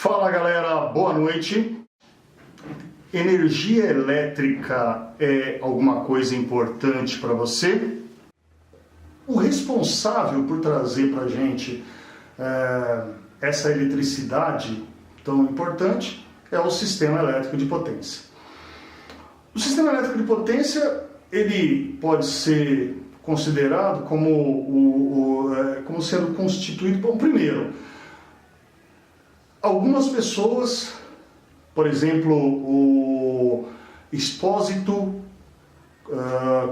Fala galera, boa noite. Energia elétrica é alguma coisa importante para você? O responsável por trazer para a gente essa eletricidade tão importante é o sistema elétrico de potência. O sistema elétrico de potência ele pode ser considerado como sendo constituído por primeiro. Algumas pessoas, por exemplo, o Espósito,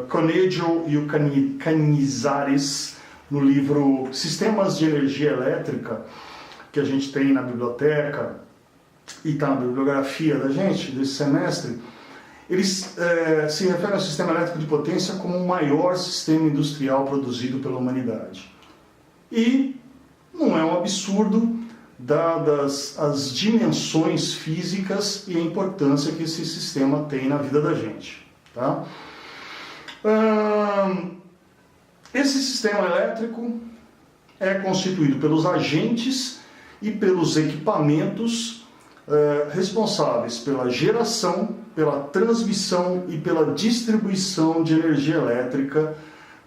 Conejo e o Canizares, no livro Sistemas de Energia Elétrica, que a gente tem na biblioteca e está na bibliografia da gente, desse semestre, eles se referem ao sistema elétrico de potência como o maior sistema industrial produzido pela humanidade. E não é um absurdo, dadas as dimensões físicas e a importância que esse sistema tem na vida da gente. Tá? Esse sistema elétrico é constituído pelos agentes e pelos equipamentos responsáveis pela geração, pela transmissão e pela distribuição de energia elétrica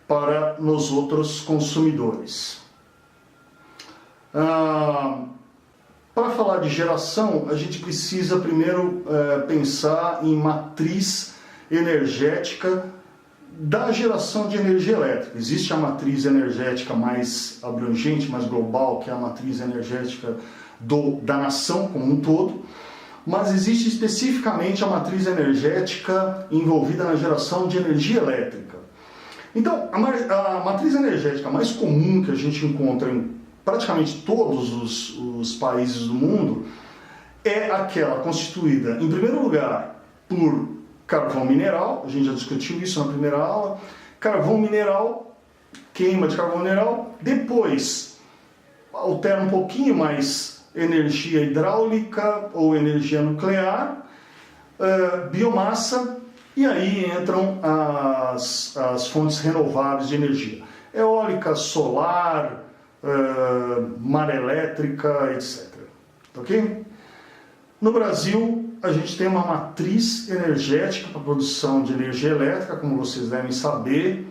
para nós outros consumidores. Para falar de geração, a gente precisa primeiro pensar em matriz energética da geração de energia elétrica. Existe a matriz energética mais abrangente, mais global, que é a matriz energética da nação como um todo, mas existe especificamente a matriz energética envolvida na geração de energia elétrica. Então, a matriz energética mais comum que a gente encontra em praticamente todos os países do mundo é aquela constituída, em primeiro lugar, por carvão mineral. A gente já discutiu isso na primeira aula. Carvão mineral, queima de carvão mineral, depois altera um pouquinho mais energia hidráulica ou energia nuclear, biomassa, e aí entram as fontes renováveis de energia, eólica, solar, maré elétrica, etc. Ok? No Brasil, a gente tem uma matriz energética para a produção de energia elétrica, como vocês devem saber,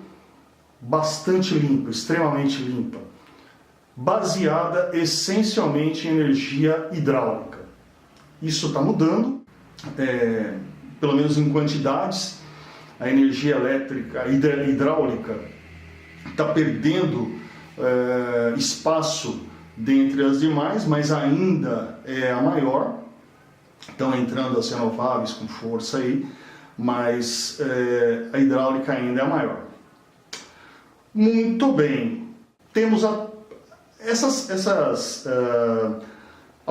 bastante limpa, extremamente limpa, baseada essencialmente em energia hidráulica. Isso está mudando, pelo menos em quantidades. A energia elétrica hidráulica está perdendo espaço dentre as demais, mas ainda é a maior. Estão entrando as renováveis com força aí, mas a hidráulica ainda é a maior. Muito bem, temos a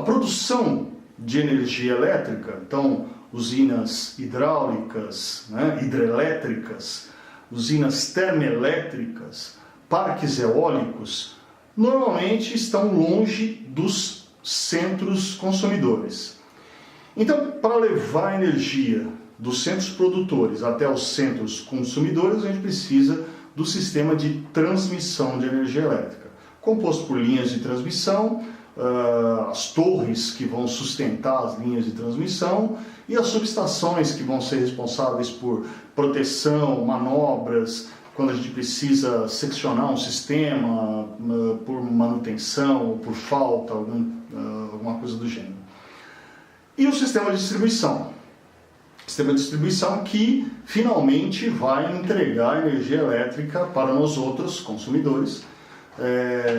produção de energia elétrica, então usinas hidráulicas, hidrelétricas, usinas termoelétricas, parques eólicos, normalmente estão longe dos centros consumidores. Então, para levar energia dos centros produtores até os centros consumidores, a gente precisa do sistema de transmissão de energia elétrica, composto por linhas de transmissão, as torres que vão sustentar as linhas de transmissão e as subestações que vão ser responsáveis por proteção, manobras, quando a gente precisa seccionar um sistema por manutenção ou por falta, alguma coisa do gênero. E o sistema de distribuição. Sistema de distribuição que finalmente vai entregar energia elétrica para nós outros consumidores,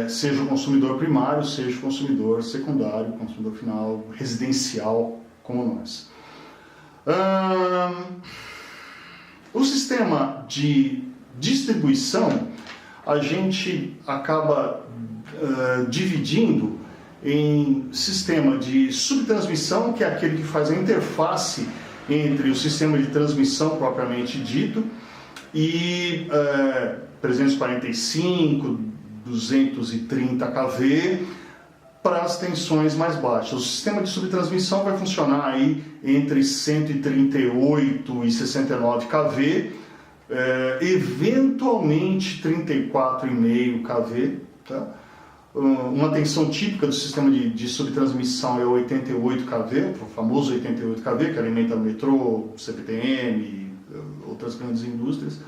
seja o consumidor primário, seja o consumidor secundário, consumidor final, residencial, como nós. O sistema de distribuição a gente acaba dividindo em sistema de subtransmissão, que é aquele que faz a interface entre o sistema de transmissão propriamente dito e 345, 230 kV para as tensões mais baixas. O sistema de subtransmissão vai funcionar aí entre 138 e 69 kV, eventualmente 34,5 kV, tá? uma tensão típica do sistema de subtransmissão é o 88 kV, o famoso 88 kV, que alimenta metrô, CPTM e outras grandes indústrias.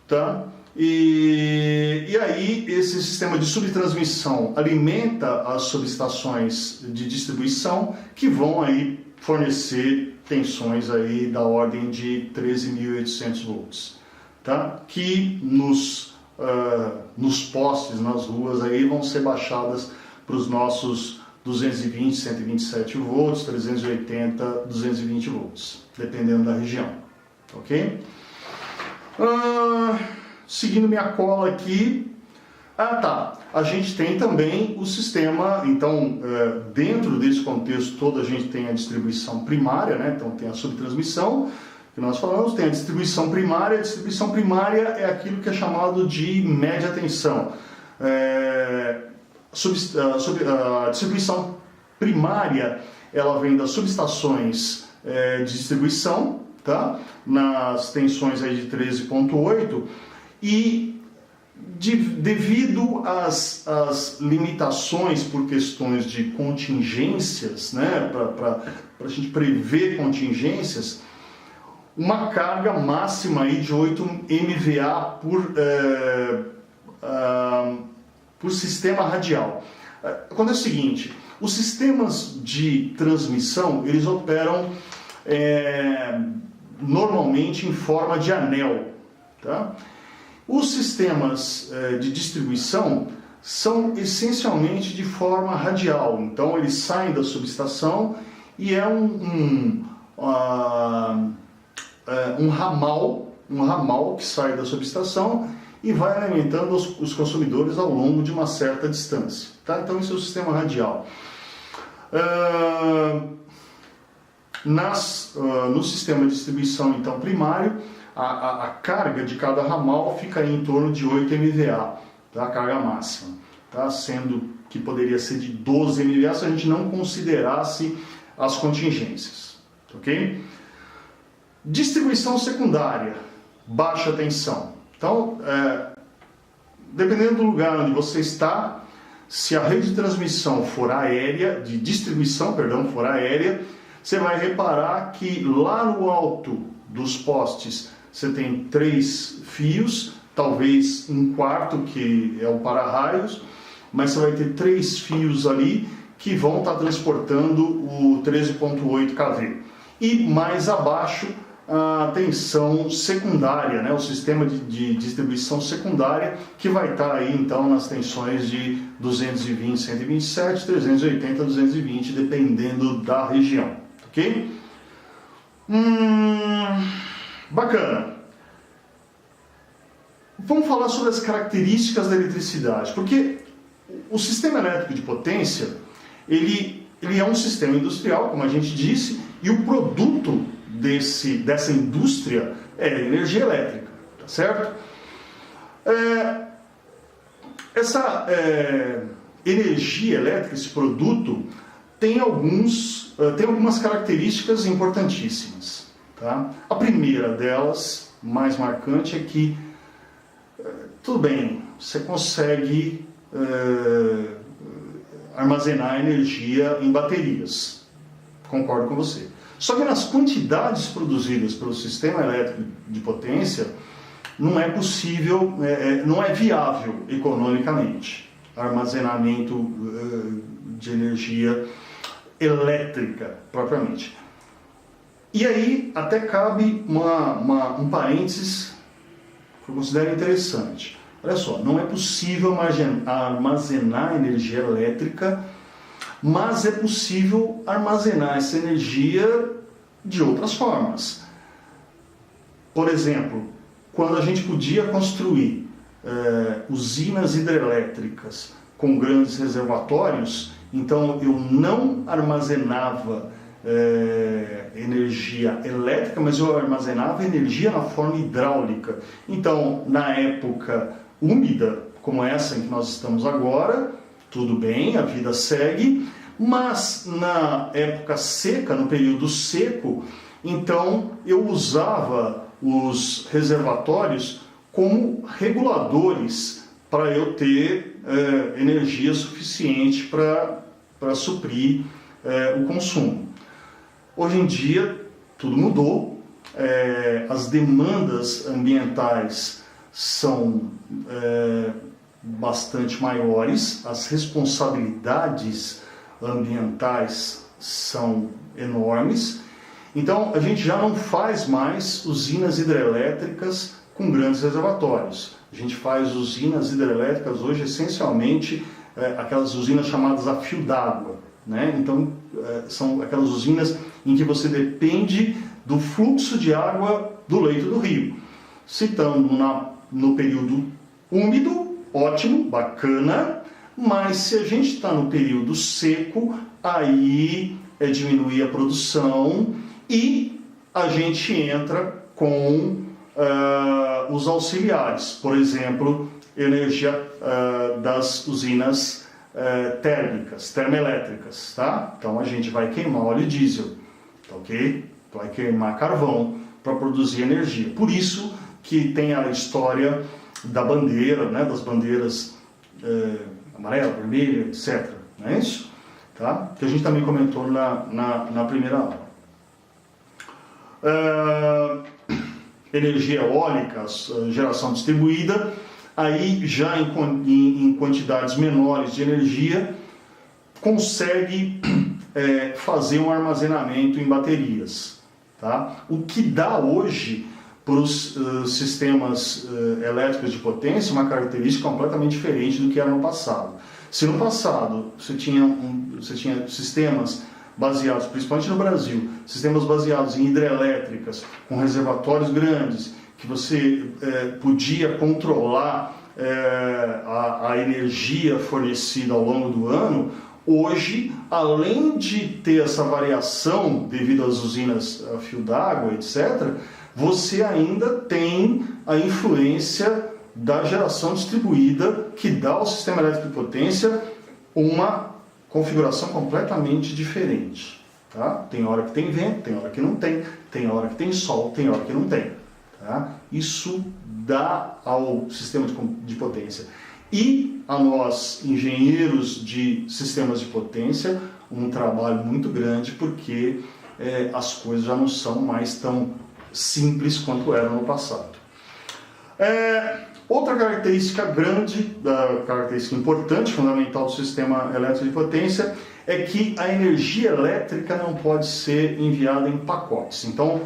Tá? E aí esse sistema de subtransmissão alimenta as subestações de distribuição que vão aí fornecer tensões aí da ordem de 13.800 volts, tá? Que nos postes, nas ruas aí vão ser baixadas para os nossos 220, 127 volts, 380, 220 volts, dependendo da região, ok? Seguindo minha cola aqui, a gente tem também o sistema, então, dentro desse contexto todo a gente tem a distribuição primária, né? Então tem a subtransmissão, que nós falamos, tem a distribuição primária é aquilo que é chamado de média tensão. A distribuição primária, ela vem das subestações de distribuição, tá? Nas tensões aí de 13.8, e devido às limitações por questões de contingências, né, para a gente prever contingências, uma carga máxima aí de 8 MVA por sistema radial. Quando é o seguinte, os sistemas de transmissão, eles operam normalmente em forma de anel, tá? Os sistemas de distribuição são essencialmente de forma radial, então eles saem da subestação e é um ramal que sai da subestação e vai alimentando os consumidores ao longo de uma certa distância, tá? Então esse é o sistema radial. No sistema de distribuição então primário, a carga de cada ramal fica em torno de 8 MVA, tá? A carga máxima, tá? Sendo que poderia ser de 12 MVA se a gente não considerasse as contingências, ok? Distribuição secundária, baixa tensão. Então, dependendo do lugar onde você está, se a rede de transmissão for aérea, de distribuição, perdão, for aérea, você vai reparar que lá no alto dos postes você tem 3 fios, talvez um quarto que é o para-raios, mas você vai ter 3 fios ali que vão estar transportando o 13.8 kV. E mais abaixo a tensão secundária, né? O sistema de distribuição secundária, que vai estar aí então nas tensões de 220, 127, 380, 220, dependendo da região, ok? Bacana. Vamos falar sobre as características da eletricidade, porque o sistema elétrico de potência, ele é um sistema industrial, como a gente disse, e o produto dessa indústria é a energia elétrica, tá certo? Essa energia elétrica, esse produto, tem algumas características importantíssimas, tá? A primeira delas, mais marcante, é que, tudo bem, você consegue armazenar energia em baterias, concordo com você. Só que nas quantidades produzidas pelo sistema elétrico de potência, não é possível, não é viável economicamente armazenamento de energia elétrica propriamente. E aí até cabe um parênteses que eu considero interessante. Olha só, não é possível armazenar energia elétrica, mas é possível armazenar essa energia de outras formas. Por exemplo, quando a gente podia construir usinas hidrelétricas com grandes reservatórios, então eu não armazenava energia elétrica, mas eu armazenava energia na forma hidráulica. Então, na época úmida, como essa em que nós estamos agora, tudo bem, a vida segue, mas na época seca, no período seco, então eu usava os reservatórios como reguladores para eu ter energia suficiente para suprir o consumo. Hoje em dia, tudo mudou, as demandas ambientais são bastante maiores, as responsabilidades ambientais são enormes, então a gente já não faz mais usinas hidrelétricas com grandes reservatórios. A gente faz usinas hidrelétricas hoje essencialmente aquelas usinas chamadas a fio d'água, né? Então são aquelas usinas em que você depende do fluxo de água do leito do rio. Se estamos no período úmido, ótimo, bacana, mas se a gente está no período seco, aí diminuir a produção e a gente entra com os auxiliares, por exemplo, energia das usinas térmicas, termoelétricas, tá? Então a gente vai queimar óleo diesel, tá, ok? Vai queimar carvão para produzir energia. Por isso que tem a história da bandeira, né, das bandeiras amarela, vermelha, etc. Não é isso? Tá? Que a gente também comentou na primeira aula. Energia eólica, geração distribuída, aí já em quantidades menores de energia, consegue fazer um armazenamento em baterias. Tá? O que dá hoje para os sistemas elétricos de potência uma característica completamente diferente do que era no passado. Se no passado você tinha sistemas baseados, principalmente no Brasil, sistemas baseados em hidrelétricas, com reservatórios grandes, que você podia controlar a energia fornecida ao longo do ano, hoje, além de ter essa variação devido às usinas a fio d'água, etc., você ainda tem a influência da geração distribuída, que dá ao sistema elétrico de potência uma configuração completamente diferente. Tá? Tem hora que tem vento, tem hora que não tem hora que tem sol, tem hora que não tem. Tá? Isso dá ao sistema de potência e a nós, engenheiros de sistemas de potência, um trabalho muito grande, porque as coisas já não são mais tão simples quanto eram no passado. Outra característica grande, característica importante, fundamental do sistema elétrico de potência, é que a energia elétrica não pode ser enviada em pacotes. Então,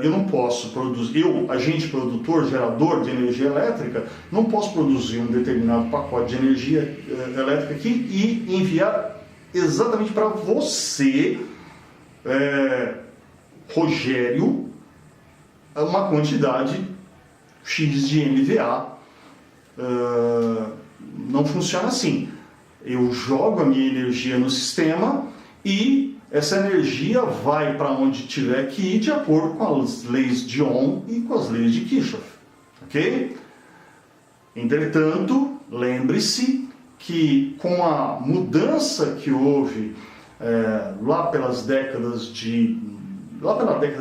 eu não posso produzir, agente produtor, gerador de energia elétrica, não posso produzir um determinado pacote de energia elétrica aqui e enviar exatamente para você, Rogério, uma quantidade X de MVA. Não funciona assim. Eu jogo a minha energia no sistema e essa energia vai para onde tiver que ir de acordo com as leis de Ohm e com as leis de Kirchhoff. Ok? Entretanto, lembre-se que com a mudança que houve lá pela década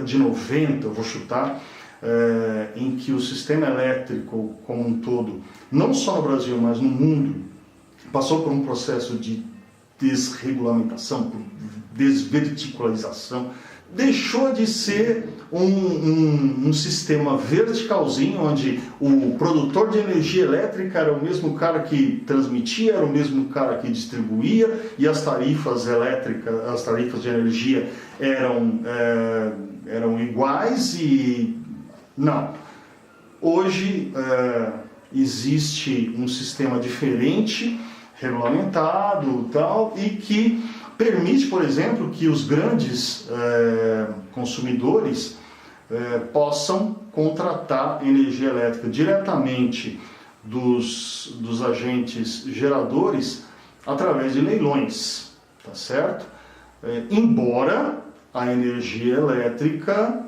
de 90, eu vou chutar, em que o sistema elétrico como um todo, não só no Brasil, mas no mundo, passou por um processo de desregulamentação, por desverticalização, deixou de ser um sistema verticalzinho, onde o produtor de energia elétrica era o mesmo cara que transmitia, era o mesmo cara que distribuía, e as tarifas elétricas, as tarifas de energia eram iguais e... Não. Hoje existe um sistema diferente, regulamentado tal, e que permite, por exemplo, que os grandes consumidores possam contratar energia elétrica diretamente dos agentes geradores através de leilões, tá certo? Embora a energia elétrica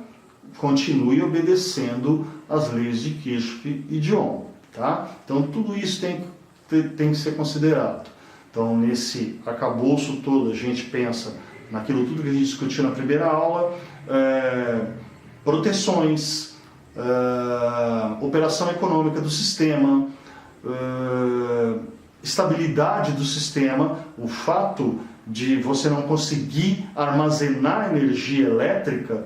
continue obedecendo às leis de Kirchhoff e de Ohm, tá? Então tudo isso tem que ser considerado. Então, nesse arcabouço todo, a gente pensa naquilo tudo que a gente discutiu na primeira aula, proteções, operação econômica do sistema, estabilidade do sistema, o fato de você não conseguir armazenar energia elétrica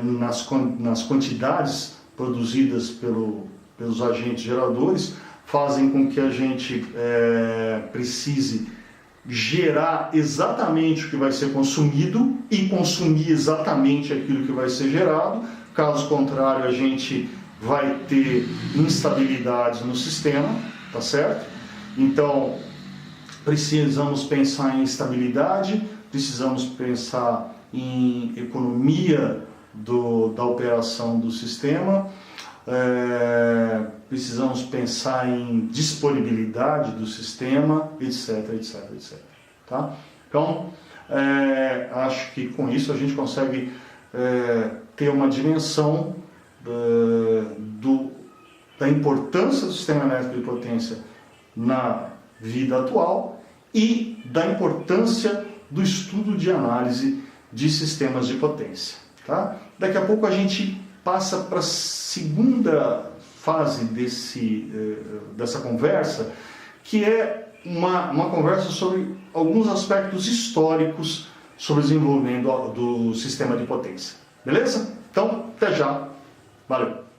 nas quantidades produzidas pelos agentes geradores, fazem com que a gente precise gerar exatamente o que vai ser consumido e consumir exatamente aquilo que vai ser gerado. Caso contrário, a gente vai ter instabilidades no sistema, tá certo? Então, precisamos pensar em estabilidade, precisamos pensar em economia da operação do sistema, precisamos pensar em disponibilidade do sistema, etc, etc, etc. Tá? Então, acho que com isso a gente consegue ter uma dimensão da importância do sistema elétrico de potência na vida atual e da importância do estudo de análise de sistemas de potência. Tá? Daqui a pouco a gente passa para a segunda fase dessa conversa, que é uma conversa sobre alguns aspectos históricos sobre o desenvolvimento do sistema de potência. Beleza? Então, até já. Valeu!